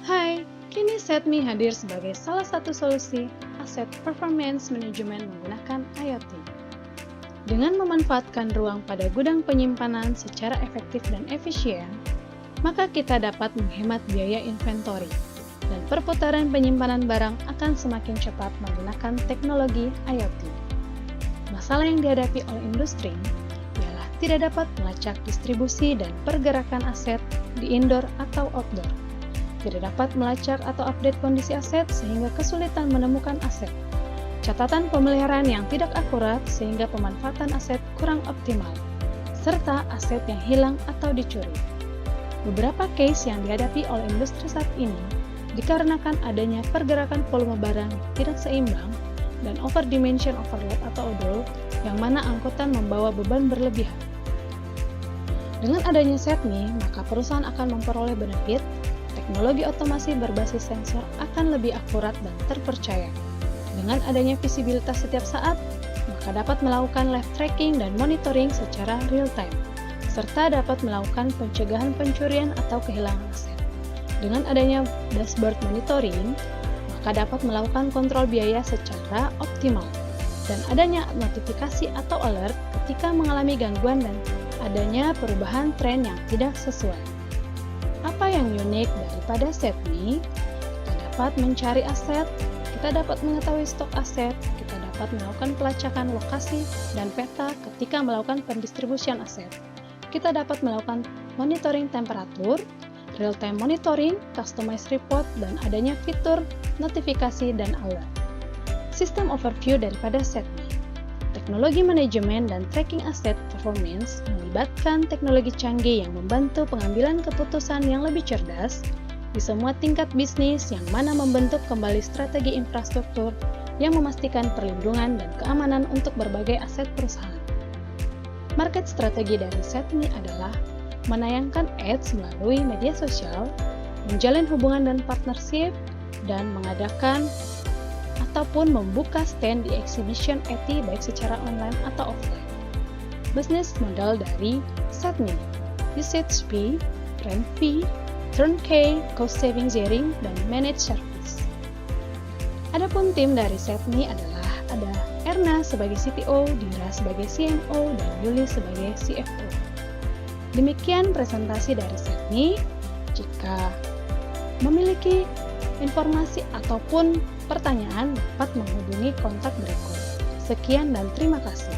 Hai, kini Setme hadir sebagai salah satu solusi aset performance management menggunakan IoT. Dengan memanfaatkan ruang pada gudang penyimpanan secara efektif dan efisien, maka kita dapat menghemat biaya inventory dan perputaran penyimpanan barang akan semakin cepat menggunakan teknologi IoT. Masalah yang dihadapi oleh industri ialah tidak dapat melacak distribusi dan pergerakan aset di indoor atau outdoor. Tidak dapat melacak atau update kondisi aset sehingga kesulitan menemukan aset. Catatan pemeliharaan yang tidak akurat sehingga pemanfaatan aset kurang optimal, serta aset yang hilang atau dicuri. Beberapa case yang dihadapi oleh industri saat ini dikarenakan adanya pergerakan volume barang yang tidak seimbang dan overdimension overload atau odol yang mana angkutan membawa beban berlebihan. Dengan adanya Setme, maka perusahaan akan memperoleh benefit. Teknologi otomasi berbasis sensor akan lebih akurat dan terpercaya. Dengan adanya visibilitas setiap saat, maka dapat melakukan live tracking dan monitoring secara real-time, serta dapat melakukan pencegahan pencurian atau kehilangan aset. Dengan adanya dashboard monitoring, maka dapat melakukan kontrol biaya secara optimal, dan adanya notifikasi atau alert ketika mengalami gangguan dan adanya perubahan tren yang tidak sesuai. Apa yang unik daripada Setme? Kita dapat mencari aset, kita dapat mengetahui stok aset, kita dapat melakukan pelacakan lokasi dan peta ketika melakukan pendistribusian aset. Kita dapat melakukan monitoring temperatur, real-time monitoring, customized report, dan adanya fitur notifikasi dan alert. Sistem overview daripada Setme. Teknologi manajemen dan tracking aset performance melibatkan teknologi canggih yang membantu pengambilan keputusan yang lebih cerdas di semua tingkat bisnis yang mana membentuk kembali strategi infrastruktur yang memastikan perlindungan dan keamanan untuk berbagai aset perusahaan. Market strategi dari Setme adalah menayangkan ads melalui media sosial, menjalin hubungan dan partnership, dan mengadakan ataupun membuka stand di exhibition IT baik secara online atau offline. Bisnis model dari Setme, usage fee, rent fee, turnkey, cost saving sharing, dan managed service. Adapun tim dari Setme adalah ada Erna sebagai CTO, Dira sebagai CMO, dan Yuli sebagai CFO. Demikian presentasi dari Setme. Jika memiliki informasi ataupun pertanyaan dapat menghubungi kontak berikut. Sekian dan terima kasih.